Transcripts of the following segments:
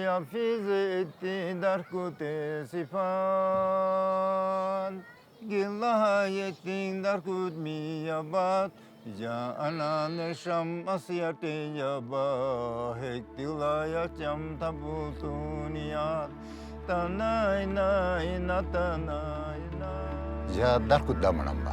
Yafiz etti darkute sifat Gillah yettin darkut miyabat Ja anan sham asyate yaba Hektila yacham tabutuniyat Tanay nay natanay nay Ja darkut damanamba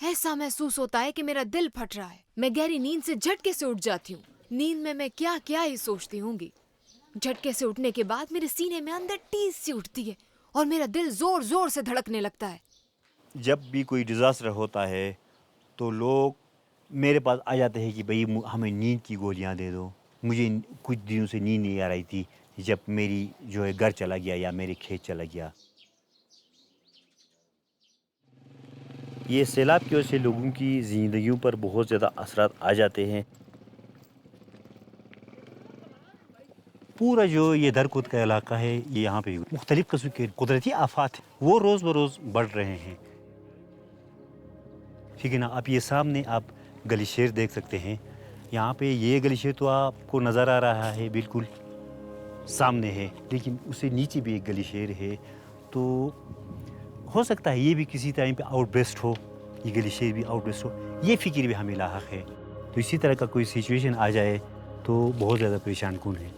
ایسا محسوس ہوتا ہے کہ میرا دل پھٹ رہا ہے. میں گہری نیند سے جھٹکے سے اٹھ جاتی ہوں. نیند میں کیا کیا ہی سوچتی ہوں گی. جھٹکے سے اٹھنے کے بعد میرے سینے میں اندر ٹیس سی اٹھتی ہے اور میرا دل زور زور سے دھڑکنے لگتا ہے. جب بھی کوئی ڈیزاسٹر ہوتا ہے تو لوگ میرے پاس آ جاتے ہیں کہ بھئی ہمیں نیند کی گولیاں دے دو. مجھے کچھ دنوں سے نیند نہیں آ رہی تھی جب میری جو ہے گھر چلا گیا یا میرے کھیت چلا گیا. یہ سیلاب کی وجہ سے لوگوں کی زندگیوں پر بہت زیادہ اثرات آ جاتے ہیں. پورا جو یہ درکت کا علاقہ ہے یہ یہاں پہ مختلف قسم کے قدرتی آفات ہیں وہ روز بروز بڑھ رہے ہیں. ٹھیک ہے نا. آپ یہ سامنے آپ گلیشیر دیکھ سکتے ہیں. یہاں پہ یہ گلیشیر تو آپ کو نظر آ رہا ہے بالکل سامنے ہے, لیکن اس سے نیچے بھی ایک گلیشیر ہے. تو ہو سکتا ہے یہ بھی کسی ٹائم پہ آؤٹ برسٹ ہو, یہ گلیشیر بھی آؤٹ برسٹ ہو. یہ فکر بھی ہمیں لاحق ہے. تو اسی طرح کا کوئی سچویشن آ جائے تو بہت زیادہ پریشان کن ہے.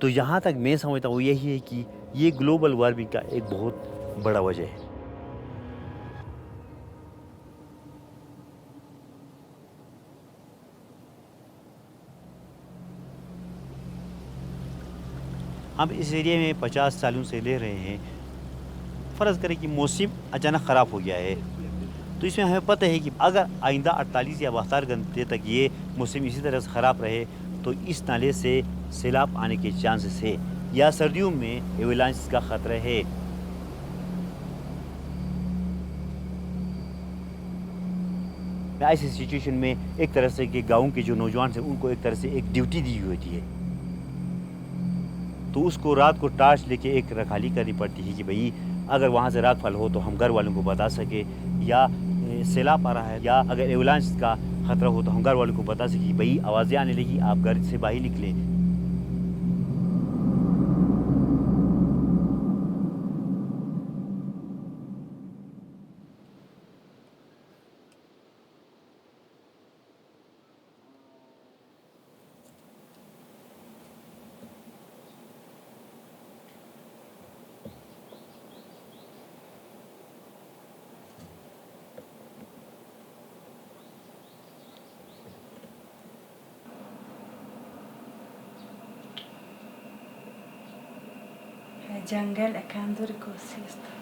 تو جہاں تک میں سمجھتا ہوں یہی ہے کہ یہ گلوبل وارمنگ کا ایک بہت بڑا وجہ ہے. ہم اس ایریے میں 50 سالوں سے لے رہے ہیں. فرض کریں کہ موسم اچانک خراب ہو گیا ہے تو اس میں ہمیں پتہ ہے کہ اگر آئندہ 48 یا 72 گھنٹے تک یہ موسم اسی طرح سے خراب رہے تو اس نالے سے سیلاب آنے کے چانسز ہے, یا سردیوں میں ایولانچ کا خطرہ ہے. ایسی سچویشن میں ایک طرح سے کہ گاؤں کے جو نوجوان ہیں ان کو ایک طرح سے ایک ڈیوٹی دی ہوتی ہے, تو اس کو رات کو ٹارچ لے کے ایک رکھوالی کرنی پڑتی ہے کہ بھئی اگر وہاں سے راگ پھل ہو تو ہم گھر والوں کو بتا سکے, یا سیلاب آ رہا ہے یا اگر ایولانچ کا خطرہ ہو تو ہم گھر والوں کو بتا سکیں کہ بھئی آوازیں آنے لگی, آپ گھر سے باہر نکلیں. جنگل اکاندر کوسیست.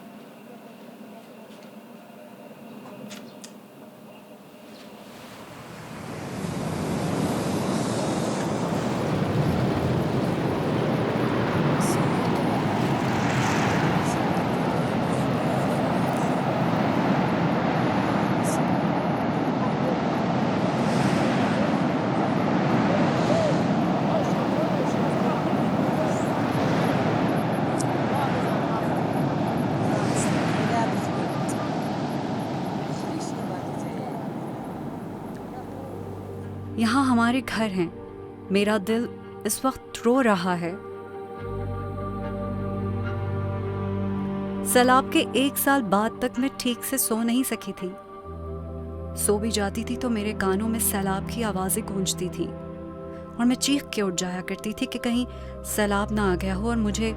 یہاں ہمارے گھر ہیں. میرا دل اس وقت رو رہا ہے. سیلاب کے 1 سال بعد تک میں ٹھیک سے سو نہیں سکی تھی. سو بھی جاتی تھی تو میرے کانوں میں سیلاب کی آوازیں گونجتی تھی اور میں چیخ کے اٹھ جایا کرتی تھی کہ کہیں سیلاب نہ آ گیا ہو. اور مجھے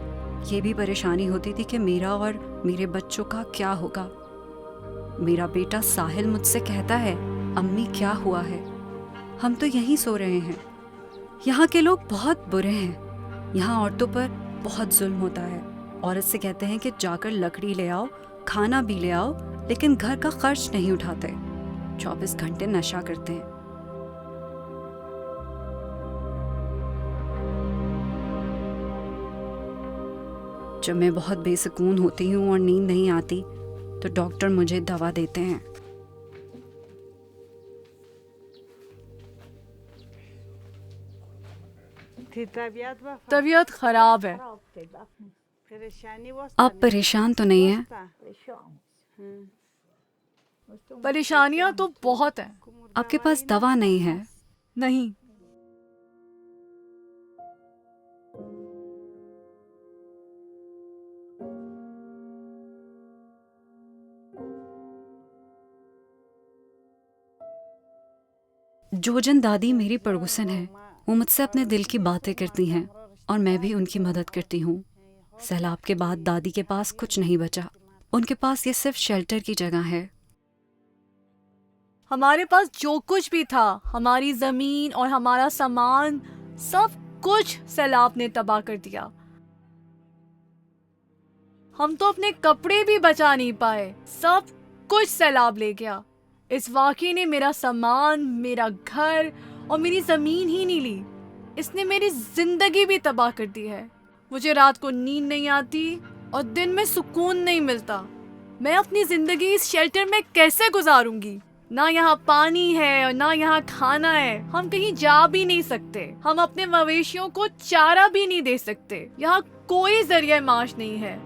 یہ بھی پریشانی ہوتی تھی کہ میرا اور میرے بچوں کا کیا ہوگا. میرا بیٹا ساحل مجھ سے کہتا ہے, امی کیا ہوا ہے, ہم تو یہیں سو رہے ہیں. یہاں کے لوگ بہت برے ہیں. یہاں عورتوں پر بہت ظلم ہوتا ہے. عورت سے کہتے ہیں کہ جا کر لکڑی لے آؤ, کھانا بھی لے آؤ, لیکن گھر کا خرچ نہیں اٹھاتے. 24 گھنٹے نشہ کرتے ہیں. جب میں بہت بے سکون ہوتی ہوں اور نیند نہیں آتی تو ڈاکٹر مجھے دوا دیتے ہیں. طبیعت خراب ہے. آپ پریشان تو نہیں ہیں؟ پریشانیاں تو بہت ہیں. آپ کے پاس دوا نہیں ہے؟ نہیں. جوجن دادی میری پڑوسن ہے. وہ مجھ سے اپنے دل کی باتیں کرتی ہیں اور میں بھی ان کی مدد کرتی ہوں. سیلاب کے بعد دادی کے پاس کچھ نہیں بچا. ان کے پاس یہ صرف شیلٹر کی جگہ ہے. ہمارے پاس جو کچھ بھی تھا، ہماری زمین اور ہمارا سامان، سب کچھ سیلاب نے تباہ کر دیا. ہم تو اپنے کپڑے بھی بچا نہیں پائے، سب کچھ سیلاب لے گیا. اس واقعے نے میرا سامان، میرا گھر اور میری زمین ہی نہیں لی، اس نے میری زندگی بھی تباہ کر دی ہے. مجھے رات کو نیند نہیں آتی اور دن میں سکون نہیں ملتا. میں اپنی زندگی اس شیلٹر میں کیسے گزاروں گی؟ نہ یہاں پانی ہے اور نہ یہاں کھانا ہے. ہم کہیں جا بھی نہیں سکتے، ہم اپنے مویشیوں کو چارہ بھی نہیں دے سکتے. یہاں کوئی ذریعہ معاش نہیں ہے.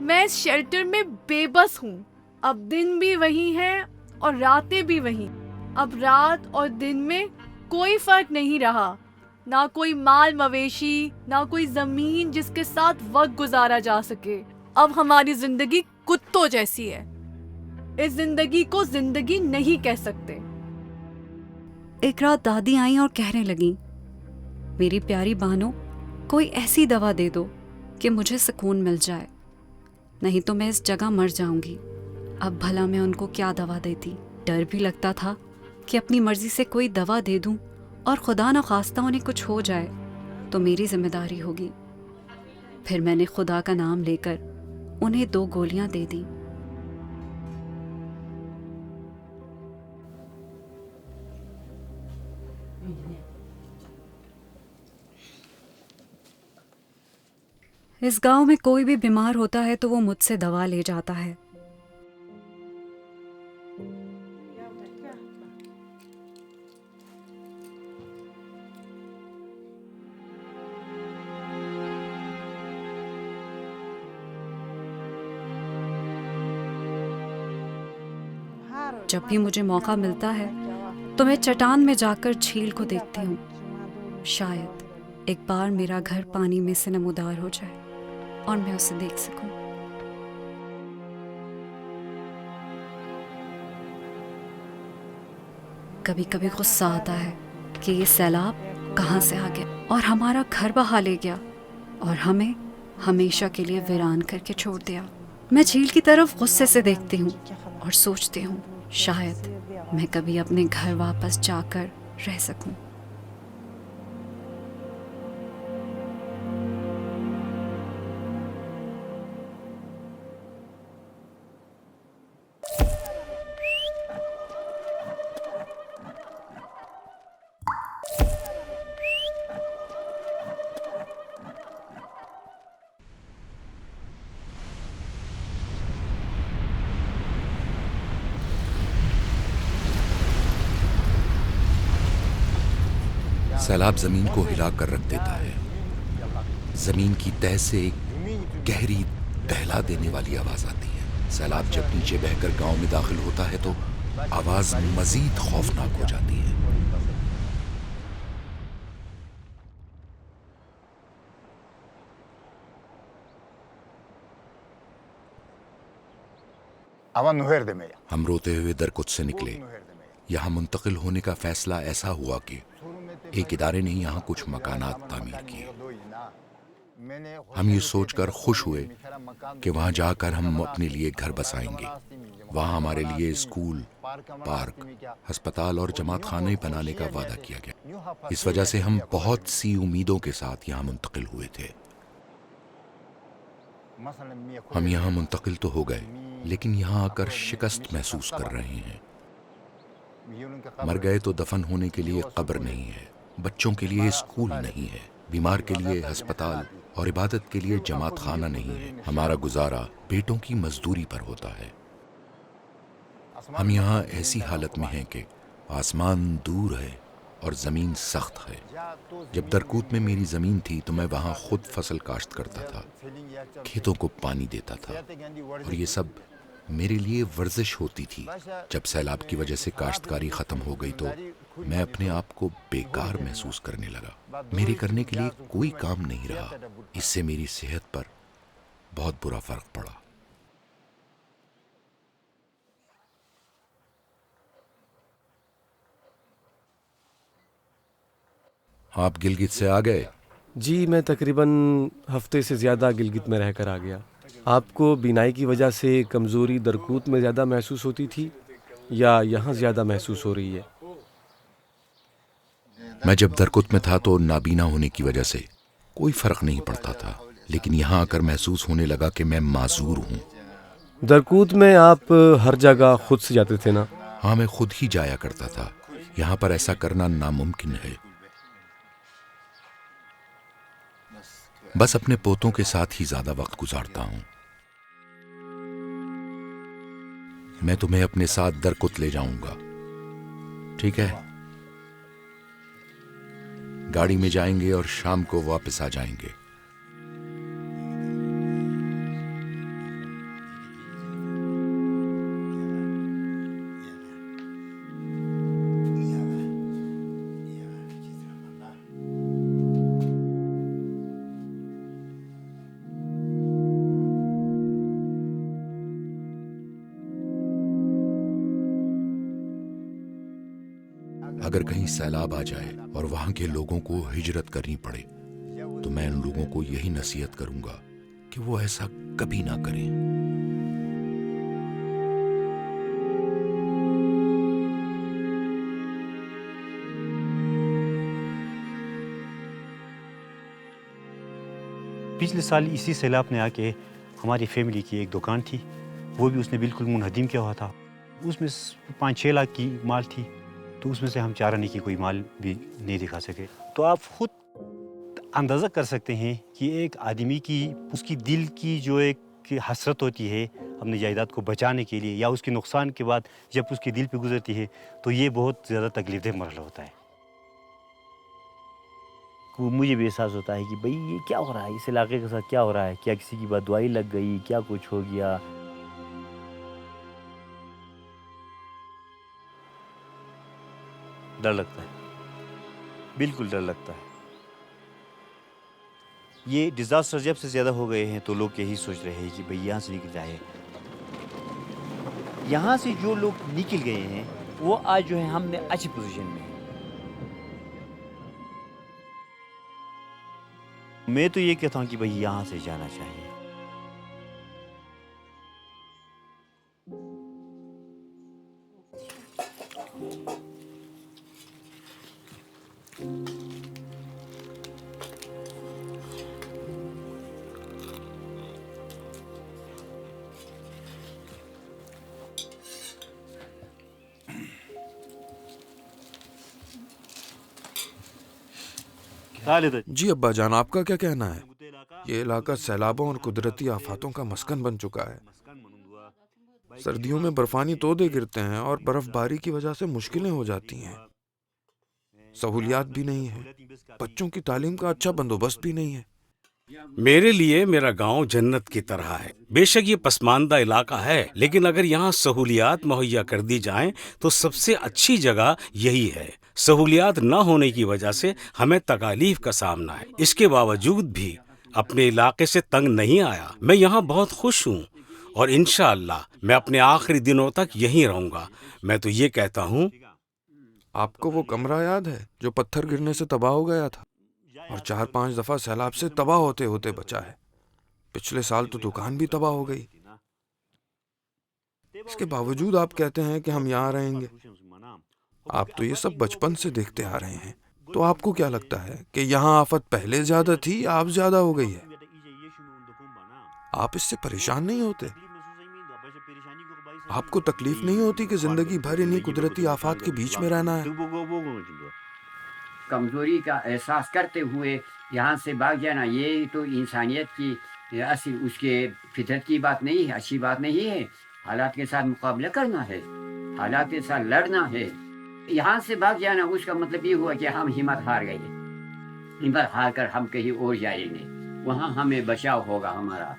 میں اس شیلٹر میں بے بس ہوں. اب دن بھی وہی ہے اور راتیں بھی وہی. اب رات اور دن میں کوئی فرق نہیں رہا. نہ کوئی مال مویشی، نہ کوئی زمین جس کے ساتھ وقت گزارا جا سکے. اب ہماری زندگی کتوں جیسی ہے. اس زندگی کو زندگی نہیں کہہ سکتے. ایک رات دادی آئیں اور کہنے لگیں، میری پیاری بہنوں، کوئی ایسی دوا دے دو کہ مجھے سکون مل جائے، نہیں تو میں اس جگہ مر جاؤں گی. اب بھلا میں ان کو کیا دوا دیتی؟ ڈر بھی لگتا تھا کہ اپنی مرضی سے کوئی دوا دے دوں اور خدا نخواستہ انہیں کچھ ہو جائے تو میری ذمہ داری ہوگی. پھر میں نے خدا کا نام لے کر انہیں 2 گولیاں دے دیں. اس گاؤں میں کوئی بھی بیمار ہوتا ہے تو وہ مجھ سے دوا لے جاتا ہے. جب بھی مجھے موقع ملتا ہے تو میں چٹان میں جا کر جھیل کو دیکھتی ہوں. شاید ایک بار میرا گھر پانی میں سے نمودار ہو جائے اور میں اسے دیکھ سکوں. کبھی کبھی غصہ آتا ہے کہ یہ سیلاب کہاں سے آ گیا اور ہمارا گھر بہا لے گیا اور ہمیں ہمیشہ کے لیے ویران کر کے چھوڑ دیا. میں جھیل کی طرف غصے سے دیکھتی ہوں اور سوچتی ہوں شاید میں کبھی اپنے گھر واپس جا کر رہ سکوں. سیلاب زمین کو ہلا کر رکھ دیتا ہے. زمین کی تہ سے ایک گہری دہلا دینے والی آواز آتی ہے. سیلاب جب نیچے بہ کر گاؤں میں داخل ہوتا ہے تو آواز مزید خوفناک ہو جاتی ہے. ہم روتے ہوئے درکت سے نکلے. یہاں منتقل ہونے کا فیصلہ ایسا ہوا کہ ایک ادارے نے یہاں کچھ مکانات تعمیر کیے. ہم یہ سوچ کر خوش ہوئے کہ وہاں جا کر ہم اپنے لیے گھر بسائیں گے. وہاں ہمارے لیے اسکول، پارک، ہسپتال اور جماعت خانے بنانے کا وعدہ کیا گیا. اس وجہ سے ہم بہت سی امیدوں کے ساتھ یہاں منتقل ہوئے تھے. ہم یہاں منتقل تو ہو گئے لیکن یہاں آ کر شکست محسوس کر رہے ہیں. مر گئے تو دفن ہونے کے لیے قبر نہیں ہے، بچوں کے لیے اسکول نہیں ہے، بیمار کے لیے ہسپتال اور عبادت کے لیے جماعت خانہ نہیں ہے. ہمارا گزارا پیٹوں کی مزدوری پر ہوتا ہے. ہم یہاں ایسی حالت میں ہیں کہ آسمان دور ہے اور زمین سخت ہے. جب درکوت میں میری زمین تھی تو میں وہاں خود فصل کاشت کرتا تھا، کھیتوں کو پانی دیتا تھا اور یہ سب میرے لیے ورزش ہوتی تھی. جب سیلاب کی وجہ سے کاشتکاری ختم ہو گئی تو میں اپنے آپ کو بیکار محسوس کرنے لگا. میرے کرنے کے لیے کوئی کام نہیں رہا. اس سے میری صحت پر بہت برا فرق پڑا. آپ گلگت سے آ گئے؟ جی، میں تقریباً ہفتے سے زیادہ گلگت میں رہ کر آ گیا. آپ کو بینائی کی وجہ سے کمزوری درکوت میں زیادہ محسوس ہوتی تھی یا یہاں زیادہ محسوس ہو رہی ہے؟ میں جب درکت میں تھا تو نابینا ہونے کی وجہ سے کوئی فرق نہیں پڑتا تھا، لیکن یہاں آ کر محسوس ہونے لگا کہ میں معذور ہوں۔ درکوت میں آپ ہر جگہ خود سے جاتے تھے نا؟ ہاں، میں خود ہی جایا کرتا تھا، یہاں پر ایسا کرنا ناممکن ہے۔ بس اپنے پوتوں کے ساتھ ہی زیادہ وقت گزارتا ہوں۔ میں تمہیں اپنے ساتھ درکت لے جاؤں گا، ٹھیک ہے؟ گاڑی میں جائیں گے اور شام کو واپس آ جائیں گے۔ اگر کہیں سیلاب آ جائے اور وہاں کے لوگوں کو ہجرت کرنی پڑے تو میں ان لوگوں کو یہی نصیحت کروں گا کہ وہ ایسا کبھی نہ کریں۔ پچھلے سال اسی سیلاب نے آ کے ہماری فیملی کی ایک دکان تھی، وہ بھی اس نے بالکل منہدم کیا ہوا تھا۔ اس میں 5-6 لاکھ کی مال تھی، تو اس میں سے ہم 4 آنے کی کوئی مال بھی نہیں دکھا سکے۔ تو آپ خود اندازہ کر سکتے ہیں کہ ایک آدمی کی اس کی دل کی جو ایک حسرت ہوتی ہے اپنی جائیداد کو بچانے کے لیے، یا اس کے نقصان کے بعد جب اس کے دل پہ گزرتی ہے، تو یہ بہت زیادہ تکلیف دہ مرحلہ ہوتا ہے۔ مجھے بھی احساس ہوتا ہے کہ بھئی یہ کیا ہو رہا ہے، اس علاقے کے ساتھ کیا ہو رہا ہے، کیا کسی کی بد دعائی لگ گئی، کیا کچھ ہو گیا۔ ڈر لگتا ہے، بالکل ڈر لگتا ہے۔ یہ ڈیزاسٹر جب سے زیادہ ہو گئے ہیں تو لوگ یہی سوچ رہے ہیں کہ بھئی یہاں سے نکل جائے۔ یہاں سے جو لوگ نکل گئے ہیں وہ آج جو ہے ہم نے اچھی پوزیشن میں ہیں۔ میں تو یہ کہتا ہوں کہ بھئی یہاں سے جانا چاہیے۔ جی ابا جان، آپ کا کیا کہنا ہے؟ یہ علاقہ سیلابوں اور قدرتی آفاتوں کا مسکن بن چکا ہے۔ سردیوں میں برفانی تودے گرتے ہیں اور برف باری کی وجہ سے مشکلیں ہو جاتی ہیں۔ سہولیات بھی نہیں ہیں، بچوں کی تعلیم کا اچھا بندوبست بھی نہیں ہے۔ میرے لیے میرا گاؤں جنت کی طرح ہے۔ بے شک یہ پسماندہ علاقہ ہے، لیکن اگر یہاں سہولیات مہیا کر دی جائیں تو سب سے اچھی جگہ یہی ہے۔ سہولیات نہ ہونے کی وجہ سے ہمیں تکالیف کا سامنا ہے۔ اس کے باوجود بھی اپنے علاقے سے تنگ نہیں آیا۔ میں یہاں بہت خوش ہوں اور انشاءاللہ میں اپنے آخری دنوں تک یہیں رہوں گا۔ میں تو یہ کہتا ہوں، آپ کو وہ کمرہ یاد ہے جو پتھر گرنے سے تباہ ہو گیا تھا اور 4-5 دفعہ سیلاب سے تباہ ہوتے ہوتے بچا ہے؟ پچھلے سال تو دکان بھی تباہ ہو گئی۔ اس کے باوجود آپ کہتے ہیں کہ ہم یہاں رہیں گے۔ آپ تو یہ سب بچپن سے دیکھتے آ رہے ہیں، تو آپ کو کیا لگتا ہے کہ یہاں آفت پہلے زیادہ تھی یا اب زیادہ ہو گئی ہے؟ آپ اس سے پریشان نہیں ہوتے؟ آپ کو تکلیف نہیں ہوتی کہ زندگی بھر انہی قدرتی آفات کے بیچ میں رہنا ہے؟ کمزوری کا احساس کرتے ہوئے یہاں سے بھاگ جانا، یہ تو انسانیت کی اصل اس کے فطرت کی بات نہیں ہے، اچھی بات نہیں ہے۔ حالات کے ساتھ مقابلہ کرنا ہے، حالات کے ساتھ لڑنا ہے۔ یہاں سے بھاگ جانا اس کا مطلب یہ ہوا کہ ہم ہمت ہار گئے، ہمت ہار کر ہم کہیں اور جائیں گے، وہاں ہمیں بچاؤ ہوگا ہمارا،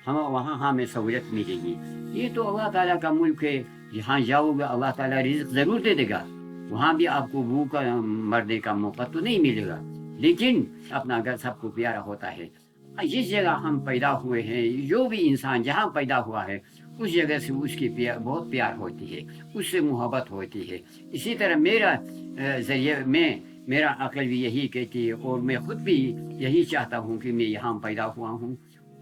وہاں ہمیں سہولت ملے گی۔ یہ تو اللہ تعالیٰ کا ملک ہے، جہاں جاؤ گے اللہ تعالیٰ رزق ضرور دے دے گا، وہاں بھی آپ کو بھوکا مرنے کا موقع تو نہیں ملے گا، لیکن اپنا گھر سب کو پیارا ہوتا ہے۔ جس جگہ ہم پیدا ہوئے ہیں، جو بھی انسان جہاں پیدا ہوا ہے اس جگہ سے اس کی بہت پیار ہوتی ہے، اس سے محبت ہوتی ہے۔ اسی طرح میرا ذریعہ میرا عقل بھی یہی کہتی ہے، اور میں خود بھی یہی چاہتا ہوں کہ میں یہاں پیدا ہوا ہوں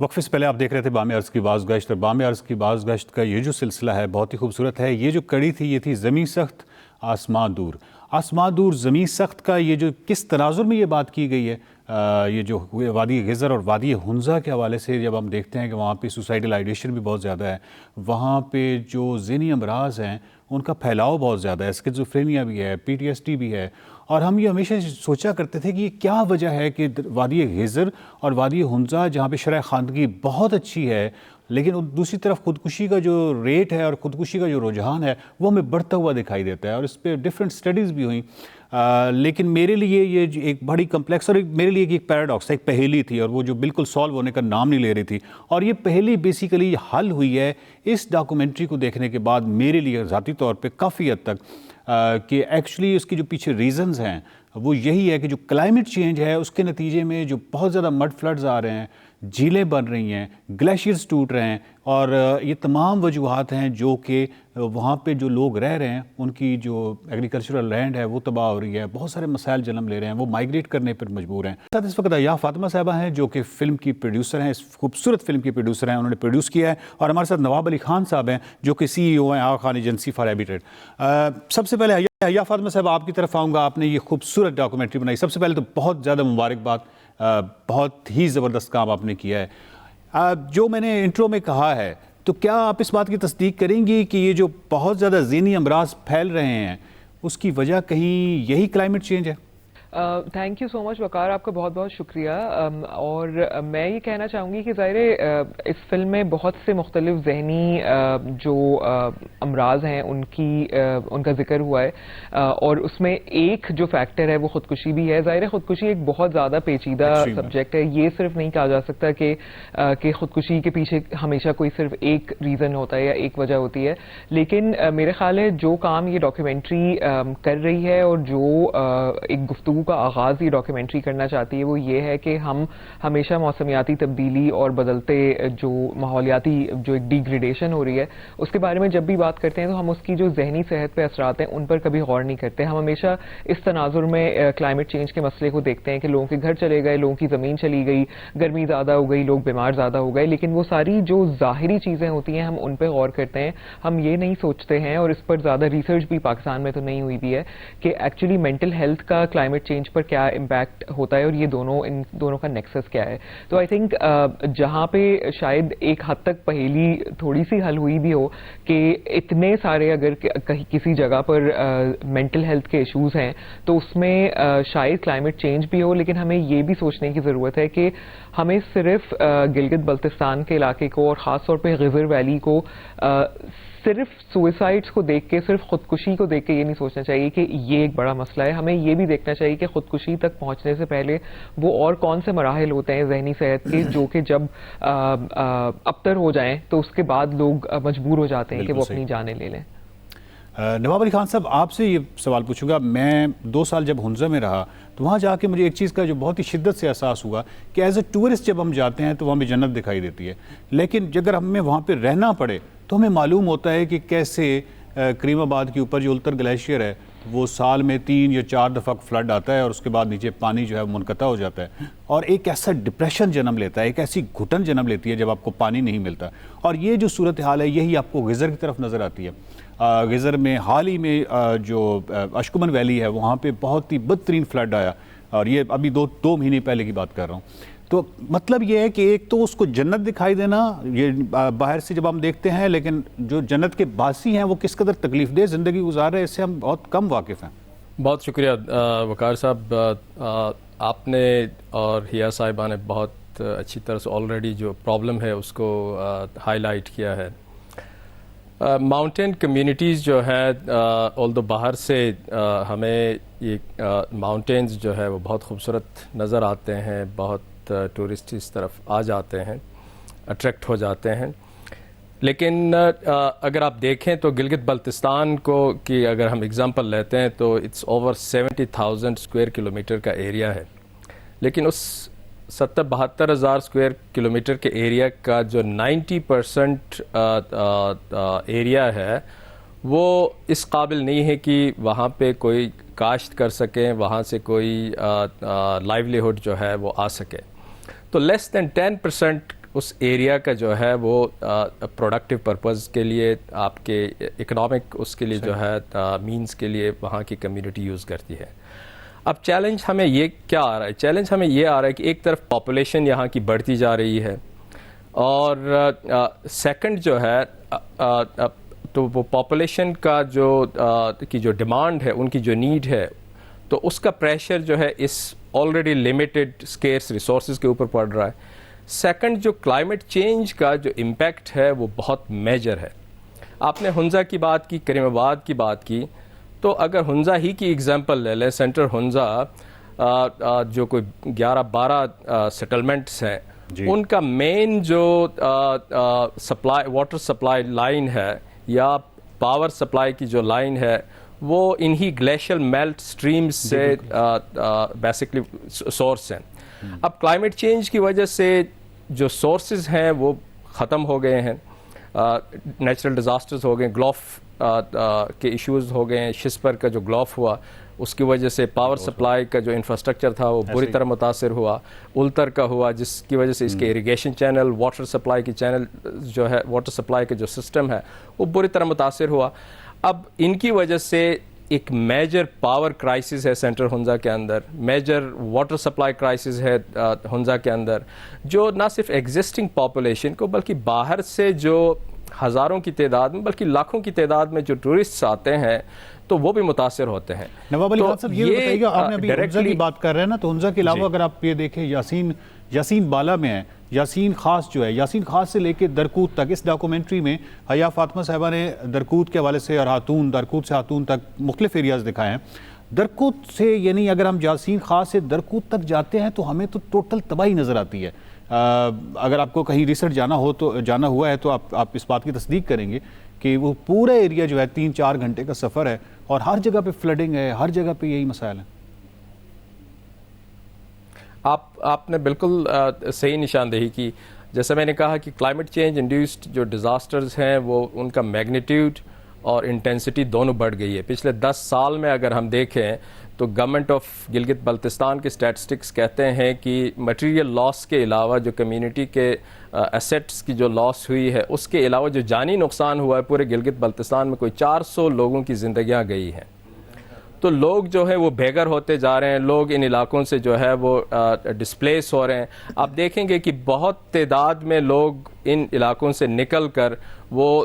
وقفے سے پہلے آپ دیکھ رہے تھے بام عرض کی باز گشت، اور بام عرض کی باز گشت کا یہ جو سلسلہ ہے بہت ہی خوبصورت ہے. یہ جو کڑی تھی یہ تھی زمیں سخت آسمان دور. آسمان دور زمیں سخت کا یہ جو کس تناظر میں یہ بات کی گئی ہے، یہ جو وادی غزر اور وادی حنزہ کے حوالے سے جب ہم دیکھتے ہیں کہ وہاں پہ سوسائڈل آئیڈیشن بھی بہت زیادہ ہے، وہاں پہ جو ذہنی امراض ہیں ان کا پھیلاؤ بہت زیادہ ہے، اسکیزوفرینیا بھی ہے، PTSD بھی ہے. اور ہم یہ ہمیشہ سوچا کرتے تھے کہ یہ کیا وجہ ہے کہ وادی غزر اور وادی حنزہ جہاں پہ شرح خواندگی بہت اچھی ہے، لیکن دوسری طرف خودکشی کا جو ریٹ ہے اور خودکشی کا جو رجحان ہے وہ ہمیں بڑھتا ہوا دکھائی دیتا ہے. اور اس پہ ڈفرینٹ اسٹڈیز بھی ہوئیں، لیکن میرے لیے یہ ایک بڑی کمپلیکس اور میرے لیے ایک پیراڈاکس، ایک پہیلی تھی، اور وہ جو بالکل سالو ہونے کا نام نہیں لے رہی تھی. اور یہ پہیلی بیسیکلی حل ہوئی ہے اس ڈاکومنٹری کو دیکھنے کے بعد میرے لیے ذاتی طور پہ کافی حد تک، کہ ایکچولی اس کی جو پیچھے ریزنز ہیں وہ یہی ہے کہ جو کلائمیٹ چینج ہے اس کے نتیجے میں جو بہت زیادہ مڈ فلڈز آ رہے ہیں، جھیلیں بن رہی ہیں، گلیشیئرز ٹوٹ رہے ہیں، اور یہ تمام وجوہات ہیں جو کہ وہاں پہ جو لوگ رہ رہے ہیں ان کی جو ایگریکلچرل لینڈ ہے وہ تباہ ہو رہی ہے، بہت سارے مسائل جنم لے رہے ہیں، وہ مائیگریٹ کرنے پر مجبور ہیں. ساتھ اس وقت عیا فاطمہ صاحبہ ہیں جو کہ فلم کی پروڈیوسر ہیں، اس خوبصورت فلم کی پروڈیوسر ہیں، انہوں نے پروڈیوس کیا ہے. اور ہمارے ساتھ نواب علی خان صاحب ہیں جو کہ CEO ہیں آغا خان ایجنسی فار ہیبیٹیٹ. سب سے پہلے عیا فاطمہ صاحب آپ کی طرف آؤں گا. آپ نے یہ خوبصورت ڈاکومنٹری بنائی، سب سے پہلے تو بہت زیادہ مبارکباد، بہت ہی زبردست کام آپ نے کیا ہے. جو میں نے انٹرو میں کہا ہے، تو کیا آپ اس بات کی تصدیق کریں گی کہ یہ جو بہت زیادہ ذہنی امراض پھیل رہے ہیں اس کی وجہ کہیں یہی کلائمیٹ چینج ہے؟ تھینک یو سو مچ وقار، آپ کا بہت بہت شکریہ. اور میں یہ کہنا چاہوں گی کہ ظاہر ہے اس فلم میں بہت سے مختلف ذہنی جو امراض ہیں ان کا ذکر ہوا ہے، اور اس میں ایک جو فیکٹر ہے وہ خودکشی بھی ہے. ظاہر ہے خودکشی ایک بہت زیادہ پیچیدہ سبجیکٹ ہے. یہ صرف نہیں کہا جا سکتا کہ خودکشی کے پیچھے ہمیشہ کوئی صرف ایک ریزن ہوتا ہے یا ایک وجہ ہوتی ہے. لیکن میرے خیال ہے جو کام یہ ڈاکیومنٹری کر رہی ہے اور جو ایک گفتگو کا آغاز یہ ڈاکیومنٹری کرنا چاہتی ہے وہ یہ ہے کہ ہم ہمیشہ موسمیاتی تبدیلی اور بدلتے جو ماحولیاتی جو ایک ڈیگریڈیشن ہو رہی ہے اس کے بارے میں جب بھی بات کرتے ہیں تو ہم اس کی جو ذہنی صحت پہ اثرات ہیں ان پر کبھی غور نہیں کرتے. ہم ہمیشہ اس تناظر میں کلائمیٹ چینج کے مسئلے کو دیکھتے ہیں کہ لوگوں کے گھر چلے گئے، لوگوں کی زمین چلی گئی، گرمی زیادہ ہو گئی، لوگ بیمار زیادہ ہو گئے، لیکن وہ ساری جو ظاہری چیزیں ہوتی ہیں ہم ان پہ غور کرتے ہیں. ہم یہ نہیں سوچتے ہیں، اور اس پر زیادہ ریسرچ بھی پاکستان میں تو نہیں ہوئی بھی ہے، کہ ایکچولی مینٹل ہیلتھ کا کلائمیٹ چینج پر کیا امپیکٹ ہوتا ہے اور یہ ان دونوں کا نیکسس کیا ہے. تو آئی تھنک جہاں پہ شاید ایک حد تک پہیلی تھوڑی سی حل ہوئی بھی ہو کہ اتنے سارے اگر کسی جگہ پر مینٹل ہیلتھ کے ایشوز ہیں تو اس میں شاید کلائمیٹ چینج بھی ہو، لیکن ہمیں یہ بھی سوچنے کی ضرورت ہے کہ ہمیں صرف گلگت بلتستان کے علاقے کو اور خاص طور پہ غزر ویلی کو صرف سوئسائڈس کو دیکھ کے، صرف خودکشی کو دیکھ کے یہ نہیں سوچنا چاہیے کہ یہ ایک بڑا مسئلہ ہے. ہمیں یہ بھی دیکھنا چاہیے کہ خودکشی تک پہنچنے سے پہلے وہ اور کون سے مراحل ہوتے ہیں ذہنی صحت کے جو کہ جب ابتر ہو جائیں تو اس کے بعد لوگ مجبور ہو جاتے ہیں کہ وہ اپنی جانیں لے لیں. نواب علی خان صاحب آپ سے یہ سوال پوچھوں گا. میں 2 سال جب حنزہ میں رہا تو وہاں جا کے مجھے ایک چیز کا جو بہت ہی شدت سے احساس ہوا کہ ایز اے ٹورسٹ جب ہم جاتے ہیں تو وہاں بھی جنت دکھائی دیتی ہے، لیکن اگر ہمیں وہاں پہ رہنا پڑے تو ہمیں معلوم ہوتا ہے کہ کیسے کریم آباد کے اوپر جو التر گلیشیئر ہے وہ سال میں 3 یا 4 دفعہ فلڈ آتا ہے اور اس کے بعد نیچے پانی جو ہے منقطع ہو جاتا ہے، اور ایک ایسا ڈپریشن جنم لیتا ہے، ایک ایسی گھٹن جنم لیتی ہے جب آپ کو پانی نہیں ملتا. اور یہ جو صورتحال ہے یہی آپ کو غزر کی طرف نظر آتی ہے. غزر میں حال ہی میں جو اشکمن ویلی ہے وہاں پہ بہت ہی بدترین فلڈ آیا، اور یہ ابھی 2 مہینے پہلے کی بات کر رہا ہوں. تو مطلب یہ ہے کہ ایک تو اس کو جنت دکھائی دینا یہ باہر سے جب ہم دیکھتے ہیں، لیکن جو جنت کے باسی ہیں وہ کس قدر تکلیف دہ زندگی گزار رہے ہیں اس سے ہم بہت کم واقف ہیں. بہت شکریہ وقار صاحب. آپ نے اور ہیا صاحبہ نے بہت اچھی طرح سے آلریڈی جو پرابلم ہے اس کو ہائی لائٹ کیا ہے. ماؤنٹین کمیونٹیز جو ہے آلدو باہر سے ہمیں یہ ماؤنٹینز جو ہے وہ بہت خوبصورت نظر آتے ہیں، بہت ٹورسٹ اس طرف آ جاتے ہیں، اٹریکٹ ہو جاتے ہیں، لیکن اگر آپ دیکھیں تو گلگت بلتستان کی اگر ہم اگزامپل لیتے ہیں تو اٹس اوور 70,000 اسکوائر کلومیٹر کا ایریا ہے، لیکن اس 72 ہزار اسکوائر کلومیٹر کے ایریا کا جو 90% ایریا ہے وہ اس قابل نہیں ہے کہ وہاں پہ کوئی کاشت کر سکیں، وہاں سے کوئی لائیولیہڈ جو ہے وہ آ سکے. تو لیس دین 10% اس ایریا کا جو ہے وہ پروڈکٹیو پرپز کے لیے آپ کے اکنامک اس کے لیے جو ہے مینز کے لیے وہاں کی کمیونٹی یوز کرتی ہے. اب چیلنج ہمیں یہ کیا آ رہا ہے؟ چیلنج ہمیں یہ آ رہا ہے کہ ایک طرف پاپولیشن یہاں کی بڑھتی جا رہی ہے اور سیکنڈ جو ہے تو وہ پاپولیشن کا جو ڈیمانڈ ہے ان کی جو نیڈ ہے تو اس کا پریشر جو ہے اس آلریڈی لمیٹڈ اسکیئرس ریسورسز کے اوپر پڑ رہا ہے. سیکنڈ جو کلائمیٹ چینج کا جو امپیکٹ ہے وہ بہت میجر ہے. آپ نے ہنزا کی بات کی, کریم آباد کی بات کی, تو اگر ہنزا ہی کی ایگزامپل لے لیں, سینٹر ہنزا جو کوئی 11-12 سیٹلمنٹس ہیں ان کا مین جو سپلائی واٹر سپلائی لائن ہے یا پاور سپلائی کی جو لائن ہے وہ انہی گلیشیل میلٹ سٹریمز سے بیسکلی سورس ہیں. اب کلائمیٹ چینج کی وجہ سے جو سورسز ہیں وہ ختم ہو گئے ہیں, نیچرل ڈیزاسٹرز ہو گئے, گلوف کے ایشوز ہو گئے ہیں, شسپر کا جو گلوف ہوا اس کی وجہ سے پاور سپلائی کا جو انفراسٹرکچر تھا وہ بری طرح متاثر ہوا, التر کا ہوا جس کی وجہ سے اس کے اریگیشن چینل, واٹر سپلائی کی چینل جو ہے, واٹر سپلائی کا جو سسٹم ہے وہ بری طرح متاثر ہوا. اب ان کی وجہ سے ایک میجر پاور کرائسس ہے سینٹر ہنزا کے اندر, میجر واٹر سپلائی کرائسس ہے ہنزا کے اندر, جو نہ صرف ایگزسٹنگ پاپولیشن کو بلکہ باہر سے جو ہزاروں کی تعداد میں بلکہ لاکھوں کی تعداد میں جو ٹورسٹس آتے ہیں تو وہ بھی متاثر ہوتے ہیں. نواب علی خان صاحب یہ بتائیے گا, آپ نے ابھی ہنزا کی بات کر رہے ہیں نا, تو ہنزا کے علاوہ اگر آپ یہ دیکھیں یاسین بالا میں ہے, یاسین خاص جو ہے, یاسین خاص سے لے کے درکوت تک, اس ڈاکومنٹری میں حیا فاطمہ صاحبہ نے درکوت کے حوالے سے اور درکوت سے ہاتون تک مختلف ایریاز دکھائے ہیں. درکوت سے یعنی اگر ہم یاسین خاص سے درکوت تک جاتے ہیں تو ہمیں تو ٹوٹل تباہی نظر آتی ہے. اگر آپ کو کہیں ریسرچ جانا ہوا ہے تو آپ اس بات کی تصدیق کریں گے کہ وہ پورا ایریا جو ہے 3-4 گھنٹے کا سفر ہے اور ہر جگہ پہ فلڈنگ ہے, ہر جگہ پہ یہی مسائل ہیں. آپ نے بالکل صحیح نشاندہی کی. جیسا میں نے کہا کہ کلائمیٹ چینج انڈیوسڈ جو ڈیزاسٹرز ہیں وہ ان کا میگنیٹیوڈ اور انٹینسٹی دونوں بڑھ گئی ہے. پچھلے 10 سال میں اگر ہم دیکھیں تو گورنمنٹ آف گلگت بلتستان کے اسٹیٹسٹکس کہتے ہیں کہ مٹیریل لاس کے علاوہ جو کمیونٹی کے ایسیٹس کی جو لاس ہوئی ہے اس کے علاوہ جو جانی نقصان ہوا ہے پورے گلگت بلتستان میں کوئی 400 لوگوں کی زندگیاں گئی ہیں. تو لوگ جو ہیں وہ بے گھر ہوتے جا رہے ہیں, لوگ ان علاقوں سے جو ہے وہ ڈسپلیس ہو رہے ہیں. آپ دیکھیں گے کہ بہت تعداد میں لوگ ان علاقوں سے نکل کر وہ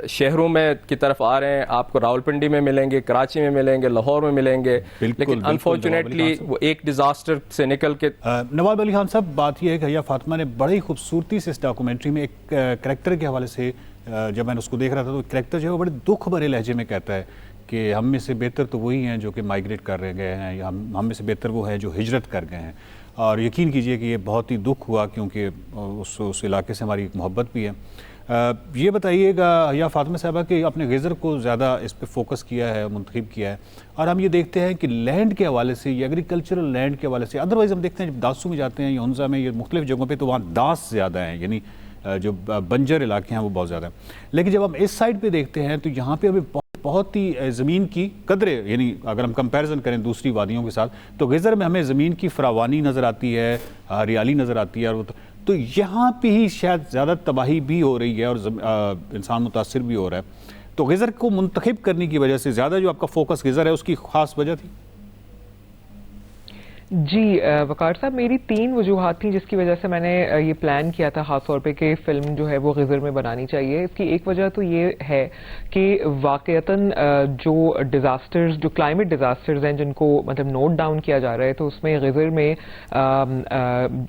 شہروں میں کی طرف آ رہے ہیں. آپ کو راولپنڈی میں ملیں گے, کراچی میں ملیں گے, لاہور میں ملیں گے, لیکن انفارچونیٹلی وہ ایک ڈیزاسٹر سے نکل کے. نواب علی خان صاحب, بات یہ ہے کہ حیا فاطمہ نے بڑی خوبصورتی سے اس ڈاکومنٹری میں ایک کریکٹر کے حوالے سے, جب میں نے اس کو دیکھ رہا تھا تو کریکٹر جو ہے وہ بڑے دکھ بھرے لہجے میں کہتا ہے کہ ہم میں سے بہتر تو وہی ہیں جو کہ مائگریٹ کر رہے گئے ہیں, یا ہم میں سے بہتر وہ ہیں جو ہجرت کر گئے ہیں. اور یقین کیجئے کہ یہ بہت ہی دکھ ہوا کیونکہ اس علاقے سے ہماری ایک محبت بھی ہے. یہ بتائیے گا حیا فاطمہ صاحبہ کہ آپ نے غیزر کو زیادہ اس پہ فوکس کیا ہے, منتخب کیا ہے, اور ہم یہ دیکھتے ہیں کہ لینڈ کے حوالے سے, یہ ایگریکلچرل لینڈ کے حوالے سے, ادروائز ہم دیکھتے ہیں جب داسو میں جاتے ہیں یا ہنزا میں یا مختلف جگہوں پہ تو وہاں داس زیادہ ہیں, یعنی جو بنجر علاقے ہیں وہ بہت زیادہ ہیں. لیکن جب ہم اس سائڈ پہ دیکھتے ہیں تو یہاں پہ ہمیں بہت ہی زمین کی قدرے, یعنی اگر ہم کمپیریزن کریں دوسری وادیوں کے ساتھ تو غیزر میں ہمیں زمین کی فراوانی نظر آتی ہے, ہریالی نظر آتی ہے, اور تو یہاں پہ ہی شاید زیادہ تباہی بھی ہو رہی ہے اور انسان متاثر بھی ہو رہا ہے. تو غیزر کو منتخب کرنے کی وجہ سے زیادہ جو آپ کا فوکس غیزر ہے اس کی خاص وجہ تھی؟ جی وقار صاحب, میری 3 وجوہات تھیں جس کی وجہ سے میں نے یہ پلان کیا تھا خاص طور پہ کہ فلم جو ہے وہ غیزر میں بنانی چاہیے. اس کی ایک وجہ تو یہ ہے کہ واقعتاً جو ڈیزاسٹرز, جو کلائمیٹ ڈیزاسٹرز ہیں جن کو مطلب نوٹ ڈاؤن کیا جا رہا ہے, تو اس میں غیزر میں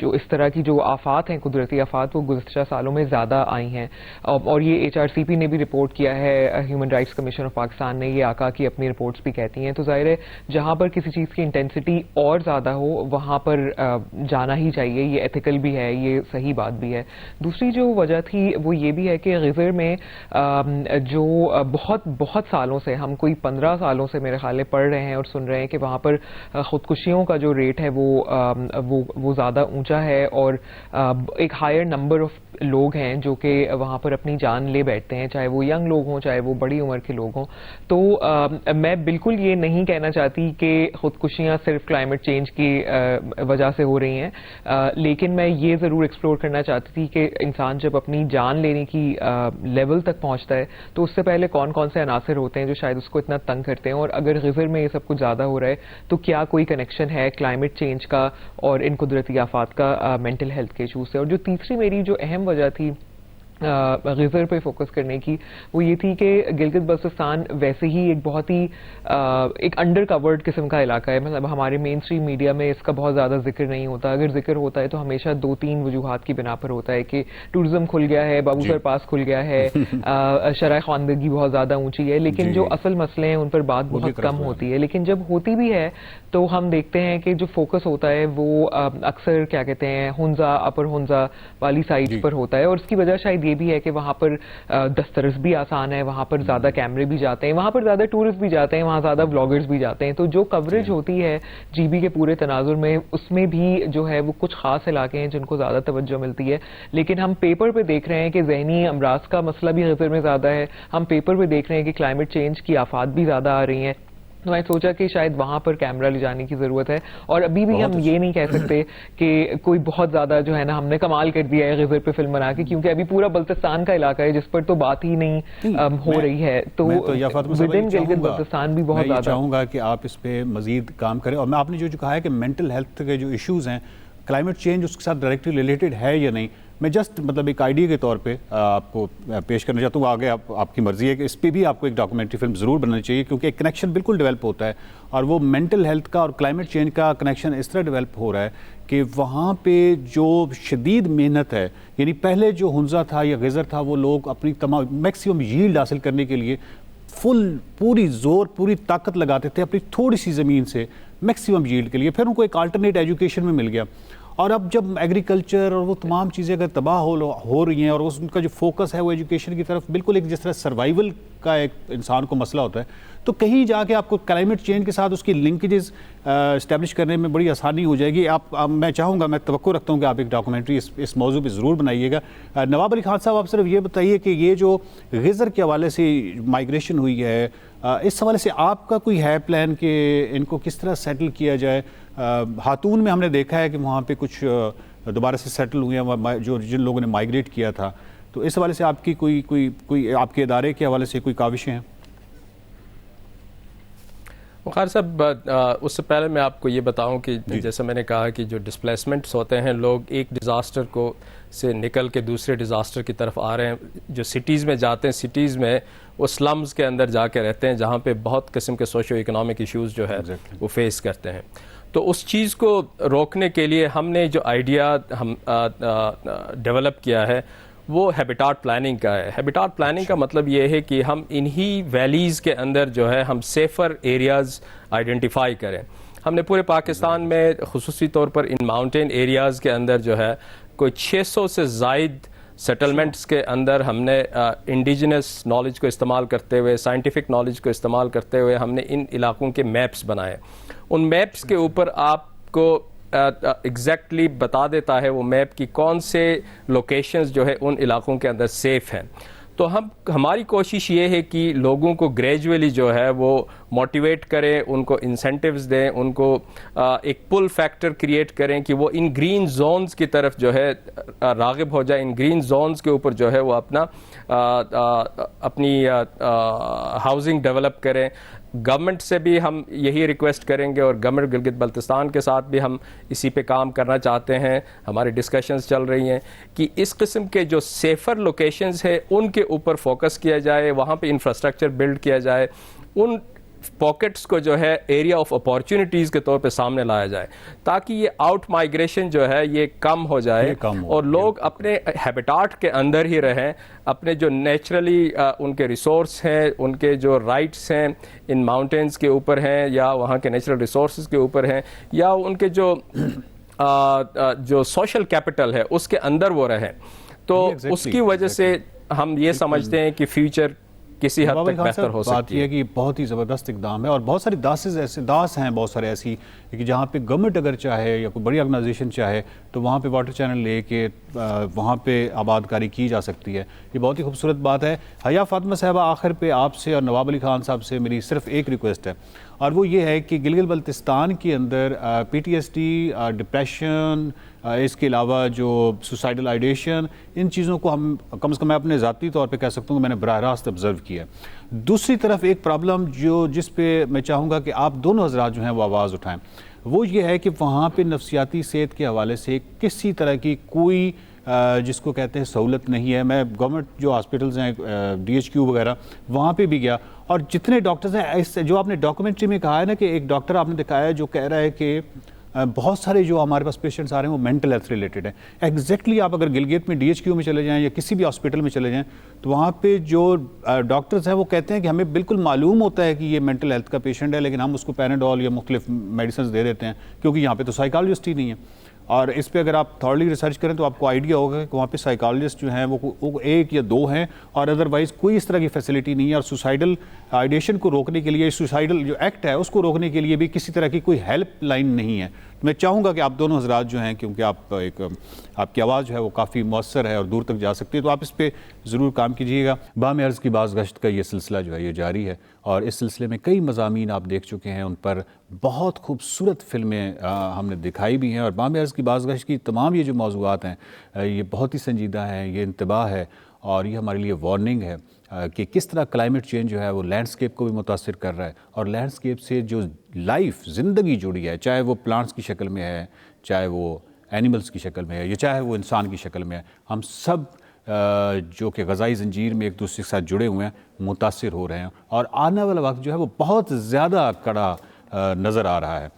جو اس طرح کی جو آفات ہیں, قدرتی آفات, وہ گزشتہ سالوں میں زیادہ آئی ہیں. اور یہ HRCP نے بھی رپورٹ کیا ہے, human rights commission of Pakistan نے یہ آقا کی اپنی رپورٹس بھی کہتی ہیں. تو ظاہر ہے جہاں پر کسی چیز کی انٹینسٹی اور زیادہ ہو وہاں پر جانا ہی چاہیے, یہ ایتھیکل بھی ہے, یہ صحیح بات بھی ہے. دوسری جو وجہ تھی وہ یہ بھی ہے کہ غیزر میں جو بہت سالوں سے, ہم کوئی 15 سالوں سے میرے خیال میں پڑھ رہے ہیں اور سن رہے ہیں کہ وہاں پر خودکشیوں کا جو ریٹ ہے وہ زیادہ اونچا ہے, اور ایک ہائر نمبر آف لوگ ہیں جو کہ وہاں پر اپنی جان لے بیٹھتے ہیں, چاہے وہ ینگ لوگ ہوں چاہے وہ بڑی عمر کے لوگ ہوں. تو میں بالکل یہ نہیں کہنا چاہتی کہ خودکشیاں صرف کلائمیٹ چینج کی وجہ سے ہو رہی ہیں، لیکن میں یہ ضرور ایکسپلور کرنا چاہتی تھی کہ انسان جب اپنی جان لینے کی لیول تک پہنچتا ہے تو اس سے پہلے کون کون سے عناصر ہوتے ہیں جو شاید اس کو اتنا تنگ کرتے ہیں، اور اگر غزر میں یہ سب کچھ زیادہ ہو رہا ہے تو کیا کوئی کنیکشن ہے کلائمیٹ چینج کا اور ان قدرتی آفات کا مینٹل ہیلتھ کے ایشوز سے. اور جو تیسری میری جو اہم وجہ تھی غزر پہ فوکس کرنے کی وہ یہ تھی کہ گلگت بلتستان ویسے ہی ایک بہت ہی ایک انڈر کورڈ قسم کا علاقہ ہے. مطلب ہمارے مین اسٹریم میڈیا میں اس کا بہت زیادہ ذکر نہیں ہوتا. اگر ذکر ہوتا ہے تو ہمیشہ 2-3 وجوہات کی بنا پر ہوتا ہے کہ ٹورزم کھل گیا ہے، بابو سر پاس کھل گیا ہے، شرح خواندگی بہت زیادہ اونچی ہے، لیکن جو اصل مسئلے ہیں ان پر بات بہت کم ہوتی ہے. لیکن جب ہوتی بھی ہے تو ہم دیکھتے ہیں کہ جو فوکس ہوتا ہے وہ اکثر کیا کہتے ہیں ہنزا اپر ہنزا والی سائڈ پر ہوتا ہے، اور اس کی وجہ شاید یہ بھی ہے کہ وہاں پر دسترس بھی آسان ہے، وہاں پر زیادہ کیمرے بھی جاتے ہیں، وہاں پر زیادہ ٹورسٹ بھی جاتے ہیں، وہاں زیادہ بلاگرز بھی جاتے ہیں. تو جو کوریج ہوتی ہے جی بی کے پورے تناظر میں اس میں بھی جو ہے وہ کچھ خاص علاقے ہیں جن کو زیادہ توجہ ملتی ہے. لیکن ہم پیپر پہ دیکھ رہے ہیں کہ ذہنی امراض کا مسئلہ بھی غزر میں زیادہ ہے، ہم پیپر پہ دیکھ رہے ہیں کہ کلائمیٹ چینج کی آفات بھی زیادہ آ رہی ہیں. تو میں سوچا کہ شاید وہاں پر کیمرہ لے جانے کی ضرورت ہے. اور ابھی بھی ہم یہ نہیں کہہ سکتے کہ کوئی بہت زیادہ جو ہے نا ہم نے کمال کر دیا ہے غزر پہ فلم بنا کے، کیونکہ ابھی پورا بلتستان کا علاقہ ہے جس پر تو بات ہی نہیں ہو رہی ہے. تو ودن گلگت بلتستان بھی بہت زیادہ. میں چاہوں گا کہ آپ اس پہ مزید کام کریں. اور میں آپ نے جو کہا ہے کہ مینٹل ہیلتھ کے جو ایشوز ہیں، کلائمیٹ چینج اس کے ساتھ ڈائریکٹلی ریلیٹڈ ہے یا نہیں، میں جسٹ مطلب ایک آئیڈیا کے طور پہ آپ کو پیش کرنا چاہتا ہوں. آگے آپ کی مرضی ہے کہ اس پہ بھی آپ کو ایک ڈاکومنٹری فلم ضرور بنانی چاہیے، کیونکہ ایک کنیکشن بالکل ڈیولپ ہوتا ہے، اور وہ مینٹل ہیلتھ کا اور کلائمیٹ چینج کا کنیکشن اس طرح ڈیولپ ہو رہا ہے کہ وہاں پہ جو شدید محنت ہے، یعنی پہلے جو ہنزا تھا یا غزر تھا وہ لوگ اپنی تمام میکسیمم ییلڈ حاصل کرنے کے لیے پوری زور پوری طاقت لگاتے تھے اپنی تھوڑی سی زمین سے میکسیمم ییلڈ کے لیے. پھر ان کو ایک الٹرنیٹ ایجوکیشن میں مل گیا، اور اب جب ایگریکلچر اور وہ تمام چیزیں اگر تباہ ہو رہی ہیں اور ان کا جو فوکس ہے وہ ایجوکیشن کی طرف بالکل ایک جس طرح سروائیول کا ایک انسان کو مسئلہ ہوتا ہے، تو کہیں جا کے آپ کو کلائمیٹ چینج کے ساتھ اس کی لنکیجز اسٹیبلش کرنے میں بڑی آسانی ہو جائے گی. میں چاہوں گا، میں توقع رکھتا ہوں کہ آپ ایک ڈاکومنٹری اس موضوع پہ ضرور بنائیے گا. نواب علی خان صاحب، آپ صرف یہ بتائیے کہ یہ جو غزر کے حوالے سے مائیگریشن ہوئی ہے، اس حوالے سے آپ کا کوئی ہے پلان کہ ان کو کس طرح سیٹل کیا جائے؟ ہاتون میں ہم نے دیکھا ہے کہ وہاں پہ کچھ دوبارہ سے سیٹل ہوئے ہیں جن لوگوں نے مائیگریٹ کیا تھا، تو اس حوالے سے آپ کی کوئی آپ کے ادارے کے حوالے سے کوئی کاوشیں ہیں؟ وقار صاحب، اس سے پہلے میں آپ کو یہ بتاؤں کہ جیسے میں نے کہا کہ جو ڈسپلیسمنٹس ہوتے ہیں، لوگ ایک ڈیزاسٹر کو سے نکل کے دوسرے ڈیزاسٹر کی طرف آ رہے ہیں. جو سٹیز میں جاتے ہیں، سٹیز میں وہ سلمز کے اندر جا کے رہتے ہیں جہاں پہ بہت قسم کے سوشو اکنامک ایشوز جو ہے وہ فیس کرتے ہیں. تو اس چیز کو روکنے کے لیے ہم نے جو آئیڈیا ہم ڈیولپ کیا ہے وہ ہیبیٹاٹ پلاننگ کا ہے. ہیبیٹاٹ پلاننگ کا مطلب یہ ہے کہ ہم انہی ویلیز کے اندر جو ہے ہم سیفر ایریاز آئیڈینٹیفائی کریں. ہم نے پورے پاکستان میں خصوصی طور پر ان ماؤنٹین ایریاز کے اندر جو ہے کوئی 600 سے زائد سیٹلمنٹس کے اندر ہم نے انڈیجنس نالج کو استعمال کرتے ہوئے، سائنٹیفک نالج کو استعمال کرتے ہوئے ہم نے ان علاقوں کے میپس بنائے. ان میپس کے اوپر آپ کو ایگزیکٹلی بتا دیتا ہے وہ میپ کی کون سے لوکیشنز جو ہے ان علاقوں کے اندر سیف ہیں. تو ہماری کوشش یہ ہے کہ لوگوں کو گریجولی جو ہے وہ موٹیویٹ کریں، ان کو انسینٹیوز دیں، ان کو ایک پل فیکٹر کریٹ کریں کہ وہ ان گرین زونز کی طرف جو ہے راغب ہو جائیں. ان گرین زونز کے اوپر جو ہے وہ اپنی ہاؤسنگ ڈیولپ کریں. گورنمنٹ سے بھی ہم یہی ریکویسٹ کریں گے، اور گورنمنٹ گلگت بلتستان کے ساتھ بھی ہم اسی پہ کام کرنا چاہتے ہیں. ہماری ڈسکشنز چل رہی ہیں کہ اس قسم کے جو سیفر لوکیشنز ہیں ان کے اوپر فوکس کیا جائے، وہاں پہ انفراسٹرکچر بلڈ کیا جائے، ان پاکٹس کو جو ہے ایریا آف اپارچونیٹیز کے طور پہ سامنے لایا جائے تاکہ یہ آؤٹ مائیگریشن جو ہے یہ کم ہو جائے اور لوگ اپنے ہیبیٹاٹ کے اندر ہی رہیں. اپنے جو نیچرلی ان کے ریسورس ہیں، ان کے جو رائٹس ہیں ان ماؤنٹینز کے اوپر ہیں یا وہاں کے نیچرل ریسورسز کے اوپر ہیں یا ان کے جو سوشل کیپٹل ہے اس کے اندر وہ رہیں. تو اس کی وجہ سے ہم یہ سمجھتے ہیں کہ فیوچر کسی حد تک بہتر ہو سکتی ہے. کہ بہت ہی زبردست اقدام ہے، اور بہت ساری داس ہیں بہت سارے ایسی کہ جہاں پہ گورنمنٹ اگر چاہے یا کوئی بڑی آرگنائزیشن چاہے تو وہاں پہ واٹر چینل لے کے وہاں پہ آباد کاری کی جا سکتی ہے. یہ بہت ہی خوبصورت بات ہے. حیا فاطمہ صاحبہ، آخر پہ آپ سے اور نواب علی خان صاحب سے میری صرف ایک ریکویسٹ ہے. اور وہ یہ ہے کہ گلگت بلتستان کے اندر PTSD، ڈپریشن، اس کے علاوہ جو سوسائڈل آئیڈیشن، ان چیزوں کو ہم کم از کم میں اپنے ذاتی طور پہ کہہ سکتا ہوں کہ میں نے براہ راست آبزرو کیا ہے۔ دوسری طرف ایک پرابلم جس پہ میں چاہوں گا کہ آپ دونوں حضرات جو ہیں وہ آواز اٹھائیں، وہ یہ ہے کہ وہاں پہ نفسیاتی صحت کے حوالے سے کسی طرح کی کوئی جس کو کہتے ہیں سہولت نہیں ہے۔ میں گورنمنٹ جو ہاسپٹلز ہیں DHQ وغیرہ وہاں پہ بھی گیا، اور جتنے ڈاکٹرز ہیں، جو آپ نے ڈاکومنٹری میں کہا ہے نا کہ ایک ڈاکٹر آپ نے دکھایا ہے جو کہہ رہا ہے کہ بہت سارے جو ہمارے پاس پیشنٹس آ رہے ہیں وہ مینٹل ہیلتھ ریلیٹڈ ہیں۔ ایگزیکٹلی آپ اگر گلگت میں DHQ میں چلے جائیں یا کسی بھی ہاسپٹل میں چلے جائیں تو وہاں پہ جو ڈاکٹرز ہیں وہ کہتے ہیں کہ ہمیں بالکل معلوم ہوتا ہے کہ یہ مینٹل ہیلتھ کا پیشنٹ ہے، لیکن ہم اس کو پیناڈول یا مختلف میڈیسنز دے دیتے ہیں کیونکہ یہاں پہ تو سائیکالوجسٹ ہی نہیں ہے۔ اور اس پہ اگر آپ تھورلی ریسرچ کریں تو آپ کو آئیڈیا ہوگا کہ وہاں پہ سائیکالوجسٹ جو ہیں وہ 1 یا 2 ہیں، اور ادروائز کوئی اس طرح کی فیسلٹی نہیں ہے۔ اور سوسائڈل آئیڈیشن کو روکنے کے لیے، سوسائڈل جو ایکٹ ہے اس کو روکنے کے لیے بھی کسی طرح کی کوئی ہیلپ لائن نہیں ہے۔ میں چاہوں گا کہ آپ دونوں حضرات جو ہیں، کیونکہ آپ کی آواز جو ہے وہ کافی مؤثر ہے اور دور تک جا سکتی ہے، تو آپ اس پہ ضرور کام کیجیے گا۔ بام عرض کی باز گشت کا یہ سلسلہ جو ہے یہ جاری ہے، اور اس سلسلے میں کئی مضامین آپ دیکھ چکے ہیں، ان پر بہت خوبصورت فلمیں ہم نے دکھائی بھی ہیں، اور بام عرض کی باز گشت کی تمام یہ جو موضوعات ہیں یہ بہت ہی سنجیدہ ہیں، یہ انتباہ ہے، اور یہ ہمارے لیے وارننگ ہے کہ کس طرح کلائمیٹ چینج جو ہے وہ لینڈسکیپ کو بھی متاثر کر رہا ہے، اور لینڈسکیپ سے جو لائف زندگی جڑی ہے، چاہے وہ پلانٹس کی شکل میں ہے، چاہے وہ اینیملز کی شکل میں ہے، یا چاہے وہ انسان کی شکل میں ہے، ہم سب جو کہ غذائی زنجیر میں ایک دوسرے کے ساتھ جڑے ہوئے ہیں متاثر ہو رہے ہیں، اور آنے والا وقت جو ہے وہ بہت زیادہ کڑا نظر آ رہا ہے۔